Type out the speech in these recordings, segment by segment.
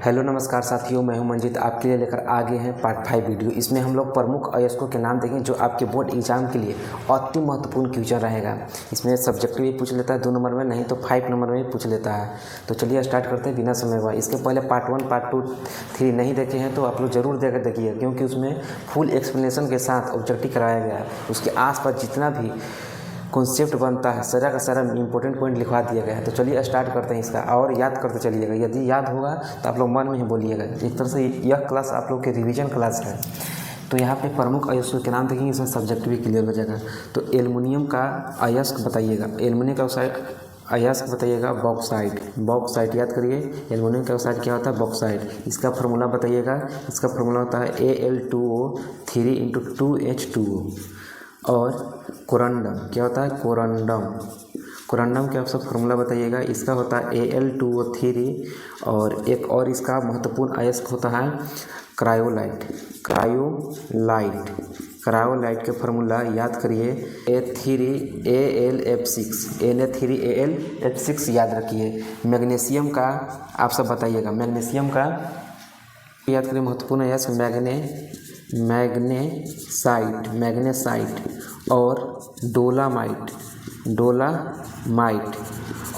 Hello नमस्कार साथियों, मैं हूं मंजित। आपके लिए लेकर आ गए हैं पार्ट 5 वीडियो। इसमें हम लोग प्रमुख अयस्कों के नाम देखेंगे जो आपके बोर्ड एग्जाम के लिए अति महत्वपूर्ण क्वेश्चन रहेगा। इसमें सब्जेक्टिव भी पूछ लेता है 2 नंबर में, नहीं तो 5 नंबर में भी पूछ लेता है। तो चलिए स्टार्ट करते हैं बिना समय हुआ। इसके पहले पार्ट 1, पार्ट 2, 3 नहीं देखे हैं तो आप लोग जरूर देकर देखिए, क्योंकि उसमें फुल एक्सप्लेनेशन के साथ ऑब्जेक्टिव कराया गया है। उसके आसपास जितना भी कॉन्सेप्ट बनता है सारा का सारा इंपॉर्टेंट पॉइंट लिखवा दिया गया है। तो चलिए स्टार्ट करते हैं इसका, और याद करते चलिएगा। यदि याद होगा तो आप लोग मन में ही बोलिएगा। एक तरह से यह क्लास आप लोग के रिवीजन क्लास है। तो यहाँ पे प्रमुख अयस्कों के नाम देखेंगे, इसमें सब्जेक्ट भी क्लियर हो जाएगा। तो एल्युमिनियम का अयस्क बताइएगा। एल्युमिनियम का अयस्क बताइएगा बॉक्साइट। बॉक्साइट याद करिए, एल्युमिनियम का ऑक्साइड क्या होता है? बॉक्साइट। इसका फार्मूला बताइएगा। इसका फार्मूला होता है Al2O 3 × 2H2O। और कोरंडम क्या होता है? कोरंडम। कोरंडम के आप सब फार्मूला बताइएगा। इसका होता है Al2O3। और एक और इसका महत्वपूर्ण अयस्क होता है क्रायोलाइट। क्रायोलाइट। क्रायोलाइट के फार्मूला याद करिए A3AlF6। Na3Al F6 याद रखिए। मैग्नीशियम का आप सब बताइएगा। मैग्नीशियम का याद करिए महत्वपूर्ण अयस्क मैग्नेसाइट। मैग्नेसाइट और डोलामाइट। डोलामाइट।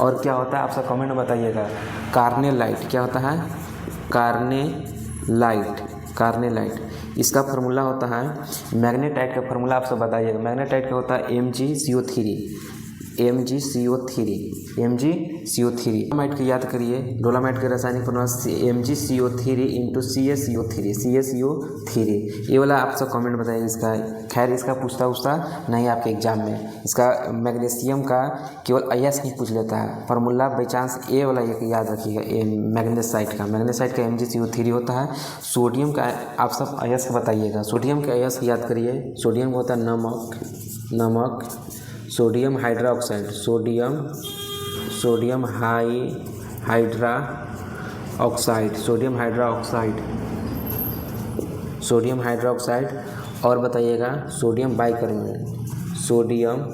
और क्या होता है आप सब कमेंट में बताइएगा। कार्नेलाइट। क्या होता है? कार्नेलाइट। कार्नेलाइट। इसका फार्मूला होता है मैग्नेटाइट का फार्मूला आप सब बताइएगा। मैग्नेटाइट का होता है MgCO3। MgCO3। डोलामाइट की याद करिए। डोलामाइट के रासायनिक फार्मूला MgCO3 × CaCO3। ये वाला आप सब कमेंट बताइए इसका। खैर इसका पूछता नहीं आपके एग्जाम में। इसका मैग्नीशियम का केवल अयस्क ही पूछ लेता है। फार्मूला बाई चांस ए वाला एक याद रखिएगा। मैग्नेसाइट का MgCO3 होता है। सोडियम का आप सब अयस्क बताइएगा। सोडियम के अयस्क याद करिए। सोडियम होता है नमक। Sodium hydroxide. Sodium hydroxide. और बताइएगा sodium bicarbonate. Sodium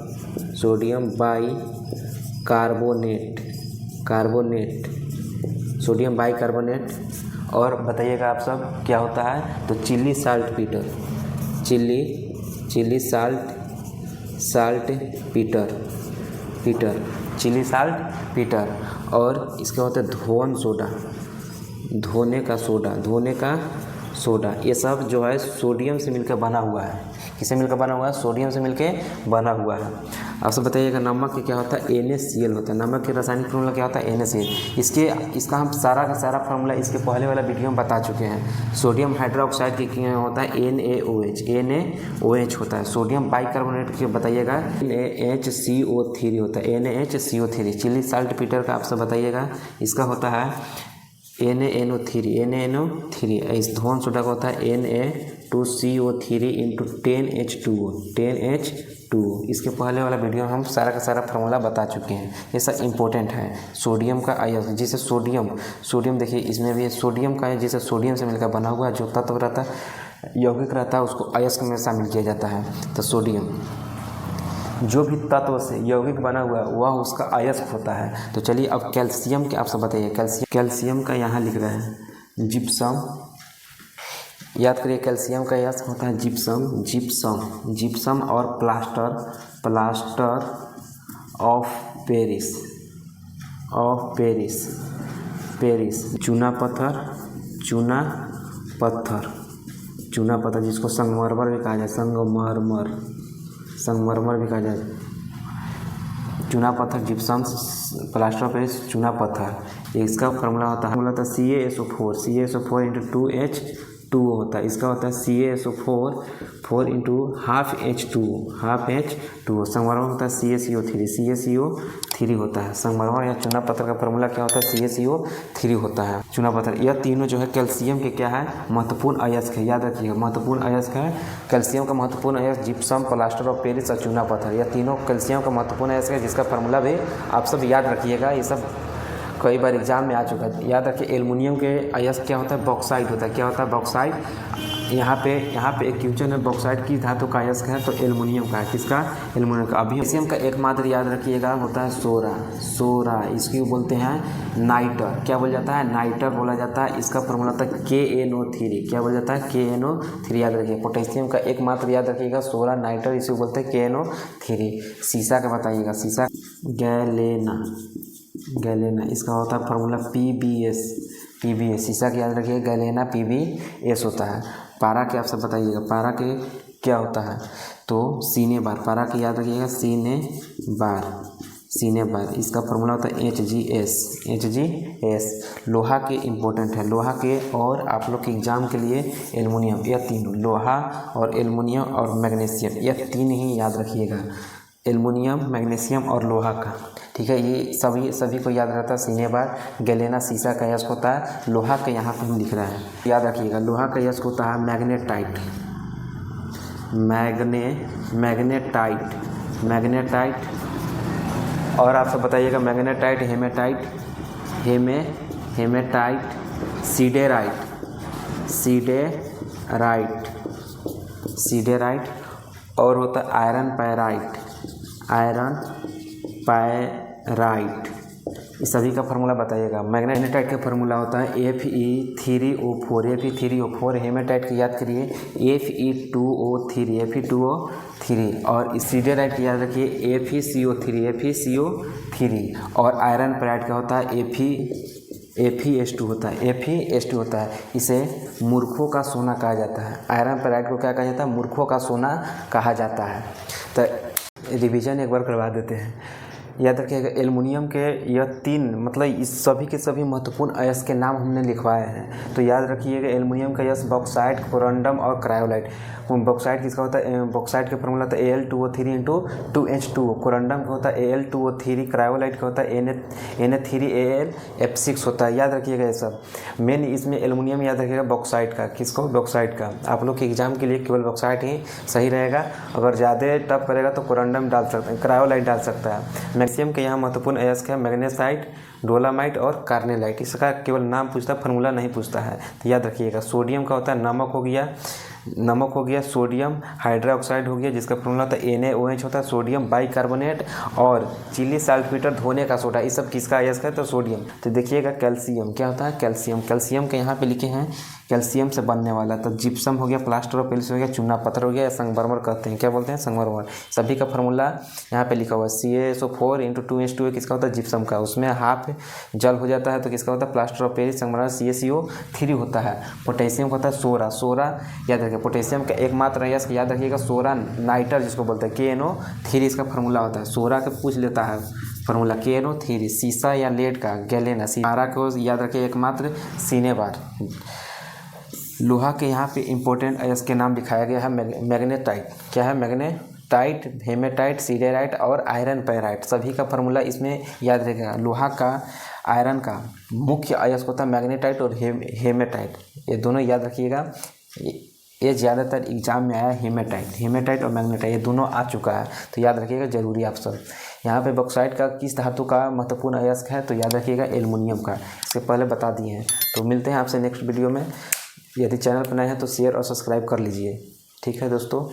sodium bicarbonate. और बताइएगा आप सब क्या होता है? तो चिली साल्ट पीटर। और इसका होता है धोने का सोडा। ये सब जो है सोडियम से मिलकर बना हुआ है। किससे मिलकर बना हुआ है? सोडियम से मिलकर बना हुआ है। आप सब बताइएगा नमक के क्या होता है? NaCl होता है। नमक के रासायनिक फार्मूला क्या होता है? NaCl। इसका हम सारा का सारा फार्मूला इसके पहले वाला वीडियो में बता चुके हैं। सोडियम हाइड्रोक्साइड के क्या होता है? NaOH होता है। सोडियम बाइकार्बोनेट के बताइएगा NaHCO3 होता है। NaHCO3। चिली साल्ट पीटर का आप सब बताइएगा। इसका होता है NaNO3। इस धोन सोडा का होता है Na2CO3 × 10H2O। इसके पहले वाला वीडियो में हम सारा का सारा फार्मूला बता चुके हैं। ये सब इंपॉर्टेंट है। सोडियम का अयस्क, जिसे सोडियम देखिए इसमें भी सोडियम का है, जिसे सोडियम से मिलकर बना हुआ जो तत्व रहता है, यौगिक रहता है, उसको अयस्क में शामिल किया जाता है। तो सोडियम जो भी तत्व से यौगिक बना हुआ है वह उसका अयस्क होता है। तो चलिए अब कैल्शियम के आप सब बताइए। कैल्शियम का यहाँ लिख रहे हैं जिप्सम। याद करिए कैल्शियम का अयस्क होता है जिप्सम। और प्लास्टर ऑफ पेरिस। चूना पत्थर जिसको संगमरमर भी कहा जाए। संगमरमर भी कहा जाए। चूना पत्थर जिप्सम, प्लास्टर ऑफ पेरिस, चूना पत्थर। इसका फार्मूला होता है CaSO4 × 2H2O होता है। इसका होता है CaSO4 × ½ H2O। संगमरमर होता है CaCO3 होता है। संगमरमर या चूना पत्थर का फार्मूला क्या होता है? CaCO3 होता है। चूना पत्थर। यह तीनों जो है कैल्शियम के क्या है? महत्वपूर्ण अयस्क है। याद रखिएगा महत्वपूर्ण अयस्क है। कैल्शियम का महत्वपूर्ण अयस्क जिप्सम, प्लास्टर ऑफ पेरिस और चूना पत्थर। यह तीनों कैल्शियम का महत्वपूर्ण अयस्क है, जिसका फार्मूला भी आप सब याद रखिएगा। ये सब कई बार एग्जाम में आ चुका है। याद रखिए एल्युमिनियम के अयस्क क्या होता है, बॉक्साइट होता है। क्या होता है, बॉक्साइट। यहाँ पे एक क्वेश्चन है, बॉक्साइट की धातु का अयस्क है तो एल्युमिनियम का है। किसका, एल्युमिनियम का। अभी मैग्नीशियम का एकमात्र याद रखिएगा होता है सोरा। इसकी बोलते हैं नाइटर। क्या बोला जाता है, नाइटर बोला जाता है। इसका फॉर्मूला होता है KNO3। क्या बोला जाता है, KNO3 याद रखिए। पोटेशियम का एकमात्र याद रखिएगा सोरा नाइटर, इसे बोलते हैं KNO3। सीसा का बताइएगा, सीसा गैलेना, इसका होता है फॉर्मूला PbS। सीसा का याद रखिए, गैलेना PbS होता है। पारा के आप सब बताइएगा, पारा के क्या होता है, तो सीने बार। पारा के याद रखिएगा, सीने बार। इसका फॉर्मूला होता है HgS। लोहा के इम्पोर्टेंट है, लोहा के और आप लोग के एग्जाम के लिए एल्युमिनियम, यह तीनों, लोहा और एल्युमिनियम और मैग्नीशियम, यह तीन ही याद रखिएगा। एल्युमिनियम, मैग्नीशियम और लोहा का, ठीक है। ये सभी को याद रहता है। सीने बार, गैलेना सीसा का अयस्क होता है। लोहा का यहाँ पे हम लिख रहे हैं, याद रखिएगा। लोहा का अयस्क होता है मैग्नेटाइट। और आप सब बताइएगा, मैग्नेटाइट, हेमेटाइट, सीडेराइट, और होता है आयरन पायराइट। इस सभी का फार्मूला बताइएगा। मैग्नेटाइट का फार्मूला होता है Fe3O4। हेमेटाइट की याद करिए Fe2O3। और सीडेराइट की याद रखिए FeCO3। और आयरन पायराइट का होता है Fe2 होता है। इसे मूर्खों का सोना कहा जाता है। आयरन पायराइट को क्या कहा जाता है, मूर्खों का सोना कहा जाता है। तो रिवीजन एक बार करवा देते हैं। याद रखिएगा, एल्युमिनियम के यह तीन, मतलब इस सभी के सभी महत्वपूर्ण अयस्क के नाम हमने लिखवाए हैं। तो याद रखिएगा, एल्युमिनियम का अयस्क बॉक्साइट, कोरंडम और क्रायोलाइट। बॉक्साइट किसका होता है, बॉक्साइट का फॉर्मूला होता है Al2O3 × 2H2O। कोरंडम का होता है Al2O3। क्रायोलाइट का होता है Na3AlF6 होता है। याद रखिएगा ये सब। मेन इसमें एल्युमिनियम याद रखिएगा बॉक्साइट का। किसको, बॉक्साइट का। आप लोग के एग्जाम के लिए केवल बॉक्साइट ही सही रहेगा। अगर ज़्यादा टफ करेगा तो कोरंडम डाल सकते हैं, क्रायोलाइट डाल सकता है। मैग्नीशियम के यहाँ महत्वपूर्ण अयस्क है मैग्नेसाइट, डोलामाइट और कार्नेलाइट। इसका केवल नाम पूछता है, फार्मूला नहीं पूछता है। तो याद रखिएगा, सोडियम का होता है नमक हो गया, सोडियम हाइड्रोक्साइड हो गया, जिसका फॉर्मूला होता है NaOH होता है, सोडियम बाइकार्बोनेट। और चिली साल्टपीटर, धोने का सोडा, ये सब किसका अयस्क है, तो सोडियम। तो देखिएगा, कैल्शियम क्या होता है, कैल्शियम के यहाँ पे लिखे हैं कैल्शियम से बनने वाला। तो जिप्सम हो गया, प्लास्टर ऑफ पेरिस हो गया, चूना पत्थर हो गया, या संगमरमर कहते हैं। क्या बोलते हैं, संगमरमर। सभी का फार्मूला यहाँ पे लिखा हुआ है CaSO4 × 2H2O। किसका होता है, जिप्सम का। उसमें हाफ जल हो जाता है तो किसका होता है, प्लास्टर ऑफ पेरिस, संगमरमर, CaCO3 होता है। पोटेशियम का होता है सोरा। याद रखिए, पोटेशियम का एकमात्र अयस्क याद रखिएगा सोरा नाइटर, जिसको बोलते हैं KNO3। इसका फार्मूला होता है, सोरा का पूछ लेता है फार्मूला KNO3। सीसा या लेड का गैलेना। पारा को याद रखिए एकमात्र सीने बार। लोहा के यहाँ पे इंपॉर्टेंट अयस्क के नाम दिखाया गया है मैग्नेटाइट। क्या है, मैग्नेटाइट, हेमेटाइट, सीडेराइट और आयरन पायराइट। सभी का फार्मूला इसमें याद रखेगा। लोहा का, आयरन का मुख्य अयस्क होता है मैग्नेटाइट और हेमेटाइट। ये दोनों याद रखिएगा। ये ज़्यादातर एग्जाम में आया हेमेटाइट और मैग्नेटाइट, ये दोनों आ चुका है। तो याद रखिएगा जरूरी आप सब। यहाँ पे बॉक्साइट का किस धातु का महत्वपूर्ण अयस्क है, तो याद रखिएगा एल्युमिनियम का। इससे पहले बता दिए हैं। तो मिलते हैं आपसे नेक्स्ट वीडियो में। यदि चैनल पर नए हैं तो शेयर और सब्सक्राइब कर लीजिए। ठीक है दोस्तों।